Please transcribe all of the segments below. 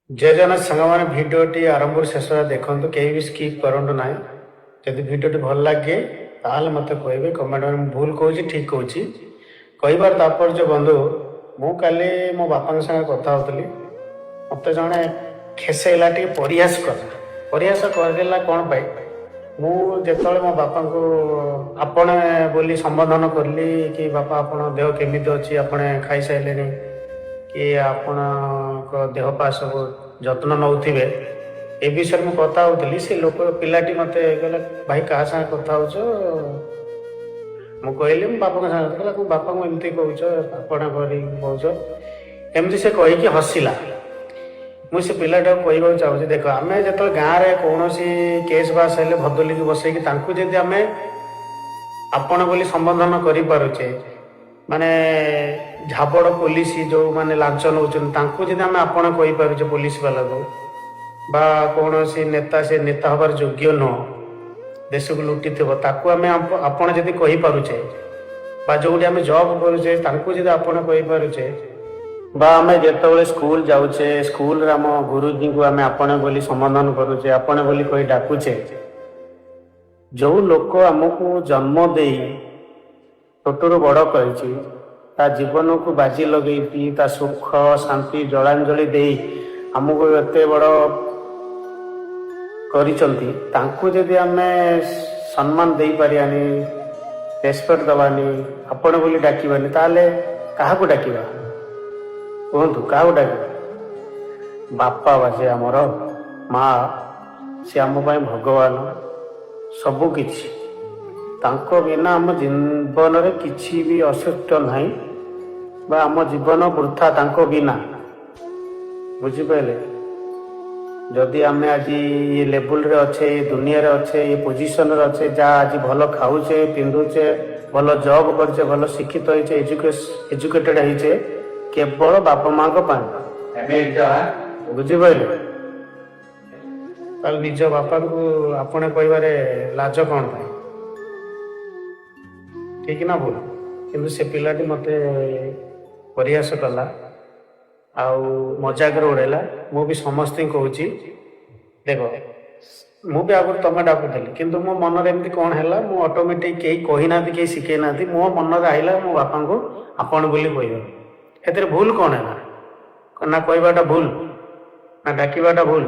जय जगन्नाथ सांगମାନେ ଭିଡ଼ିଓଟି ଆରମ୍ଭରୁ ଶେଷ ଯାଏଁ ଦେଖନ୍ତୁ, କେହି ବି ସ୍କିପ୍ କରନ୍ତୁ ନାହିଁ। ଯଦି ଭିଡ଼ିଓଟି ଭଲ ଲାଗେ ତାହେଲେ ମୋତେ କହିବେ କମେଣ୍ଟରେ, ମୁଁ ଭୁଲ କହୁଛି ଠିକ୍ କହୁଛି। କହିବାର ତାତ୍ପର୍ଯ୍ୟ ବନ୍ଧୁ, ମୁଁ କାଲି ମୋ ବାପାଙ୍କ ସାଙ୍ଗେ କଥା ହେଉଥିଲି। ମୋତେ ଜଣେ ଖେସେଇଲା, ଟିକେ ପରିହାସ କଲା। ପରିହାସ କରିଦେଲା କ'ଣ ପାଇଁ? ମୁଁ ଯେତେବେଳେ ମୋ ବାପାଙ୍କୁ ଆପଣ ବୋଲି ସମ୍ବୋଧନ କଲି କି ବାପା ଆପଣ ଦେହ କେମିତି ଅଛି, ଆପଣ ଖାଇସାରିଲେଣି କି ଆପଣଙ୍କ ଦେହ ପା ସବୁ ଯତ୍ନ ନେଉଥିବେ, ଏ ବିଷୟରେ ମୁଁ କଥା ହେଉଥିଲି। ସେ ଲୋକ ପିଲାଟି ମୋତେ କହିଲା, ଭାଇ କାହା ସାଙ୍ଗେ କଥା ହେଉଛ? ମୁଁ କହିଲି ମୁଁ ବାପାଙ୍କ ସାଙ୍ଗେ। କହିଲା, ମୁଁ ବାପାଙ୍କୁ ଏମିତି କହୁଛ, ଆପଣ କରିକି କହୁଛ, ଏମିତି ସେ କହିକି ହସିଲା। ମୁଁ ସେ ପିଲାଟାକୁ କହିବାକୁ ଚାହୁଁଛି, ଦେଖ ଆମେ ଯେତେବେଳେ ଗାଁରେ କୌଣସି କେସ୍ ବାସ୍ ହେଲେ ଭଦଲିକି ବସେଇକି ତାଙ୍କୁ ଯଦି ଆମେ ଆପଣ ବୋଲି ସମ୍ବୋଧନ କରିପାରୁଛେ, ମାନେ ଝାବଡ଼ ପୋଲିସ ଯେଉଁମାନେ ଲାଞ୍ଚ ନେଉଛନ୍ତି ତାଙ୍କୁ ଯଦି ଆମେ ଆପଣ କହିପାରୁଛେ, ପୋଲିସ ବାଲାକୁ ବା କୌଣସି ନେତା, ସେ ନେତା ହେବାର ଯୋଗ୍ୟ ନୁହଁ, ଦେଶକୁ ଲୁଟିଥିବ, ତାକୁ ଆମେ ଆପଣ ଯଦି କହିପାରୁଛେ, ବା ଯେଉଁଠି ଆମେ ଜବ୍ କରୁଛେ ତାଙ୍କୁ ଯଦି ଆପଣ କହିପାରୁଛେ, ବା ଆମେ ଯେତେବେଳେ ସ୍କୁଲ ଯାଉଛେ, ସ୍କୁଲରେ ଆମ ଗୁରୁଜୀଙ୍କୁ ଆମେ ଆପଣ ବୋଲି ସମ୍ବୋଧନ କରୁଛେ, ଆପଣ ବୋଲି କହି ଡାକୁଛେ, ଯେଉଁ ଲୋକ ଆମକୁ ଜନ୍ମ ଦେଇ ଛୋଟରୁ ବଡ଼ କରିଛି, ତା ଜୀବନକୁ ବାଜି ଲଗେଇକି ତା ସୁଖ ଶାନ୍ତି ଜଳାଞ୍ଜଳି ଦେଇ ଆମକୁ ଏତେ ବଡ଼ କରିଛନ୍ତି, ତାଙ୍କୁ ଯଦି ଆମେ ସମ୍ମାନ ଦେଇପାରିବାନି, ରେସ୍ପେକ୍ଟ ଦେବାନି, ଆପଣ ବୋଲି ଡାକିବାନି, ତାହେଲେ କାହାକୁ ଡାକିବା? କୁହନ୍ତୁ, କାହାକୁ ଡାକିବା? ବାପା ବା ସେ ଆମର ମା, ସେ ଆମ ପାଇଁ ଭଗବାନ, ସବୁ କିଛି। ତାଙ୍କ ବିନା ଆମ ଜୀବନରେ କିଛି ବି ଅସତ୍ୟ ନାହିଁ, ବା ଆମ ଜୀବନ ବୃଥା ତାଙ୍କ ବିନା। ବୁଝିପାରିଲେ? ଯଦି ଆମେ ଆଜି ଏ ଲେବୁଲରେ ଅଛେ, ଏ ଦୁନିଆରେ ଅଛେ, ଏ ପୋଜିସନରେ ଅଛେ, ଯାହା ଆଜି ଭଲ ଖାଉଛେ, ପିନ୍ଧୁଛେ, ଭଲ ଜବ୍ କରୁଛେ, ଭଲ ଶିକ୍ଷିତ ହେଇଛେ, ଏଜୁକେଟେଡ୍ ହେଇଛେ, କେବଳ ବାପା ମାଙ୍କ ପାଇଁ। ବୁଝିପାରିଲେ? ତାହେଲେ ନିଜ ବାପାଙ୍କୁ ଆପଣ କହିବାରେ ଲାଜ କ'ଣ ପାଇଁ? ଠିକ୍ ନା ଭୁଲ? କିନ୍ତୁ ସେ ପିଲାଟି ମୋତେ ପରିହାସ କଲା, ଆଉ ମଜାକରେ ଉଡ଼େଇଲା। ମୁଁ ବି ସମସ୍ତଙ୍କୁ କହୁଛି, ଦେଖ ମୁଁ ବି ଆଗରୁ ତମେ ଡାକୁଥିଲି, କିନ୍ତୁ ମୋ ମନରେ ଏମିତି କ'ଣ ହେଲା, ମୁଁ ଅଟୋମେଟିକ୍, କେହି କହିନାହାନ୍ତି, କେହି ଶିଖେଇ ନାହାନ୍ତି, ମୋ ମନରେ ଆଇଲା ମୋ ବାପାଙ୍କୁ ଆପଣ ବୋଲି କହିବା। ଏଥିରେ ଭୁଲ କ'ଣ ହେଲା? ନା କହିବାଟା ଭୁଲ, ନା ଡାକିବାଟା ଭୁଲ?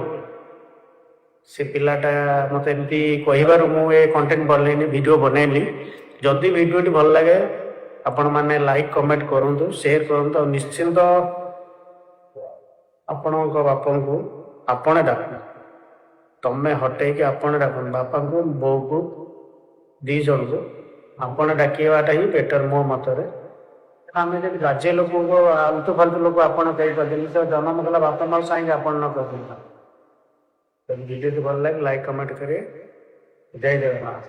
ସେ ପିଲାଟା ମୋତେ ଏମିତି କହିବାରୁ ମୁଁ ଏ କଣ୍ଟେଣ୍ଟ ବନେଇନି, ଭିଡ଼ିଓ ବନେଇଲି। ଯଦି ଭିଡ଼ିଓଟି ଭଲ ଲାଗେ ଆପଣମାନେ ଲାଇକ୍ କମେଣ୍ଟ କରନ୍ତୁ, ସେୟାର କରନ୍ତୁ, ଆଉ ନିଶ୍ଚିନ୍ତ ଆପଣଙ୍କ ବାପାଙ୍କୁ ଆପଣ ଡାକନ୍ତୁ। ତମେ ହଟେଇକି ଆପଣ ଡାକନ୍ତୁ। ବାପାଙ୍କୁ, ବୋଉକୁ, ଦୁଇ ଜଣଙ୍କୁ ଆପଣ ଡାକିବାଟା ହିଁ ବେଟର ମୋ ମତରେ। ଆମେ ଯଦି ରାଜ୍ୟ ଲୋକଙ୍କୁ, ଆଲତୁ ଫାଲତୁ ଲୋକ ଆପଣ କହିପାରିଲେ, ତ ଜନ୍ମ କଲା ବାପା ମାଆ ସାଙ୍ଗେ ଆପଣ ନ କରିଦେଲେ। ଭିଡ଼ିଓଟି ଭଲ ଲାଗେ ଲାଇକ୍ କମେଣ୍ଟ କରିବେ। ଜୟ ଜଗନ୍ନାଥ।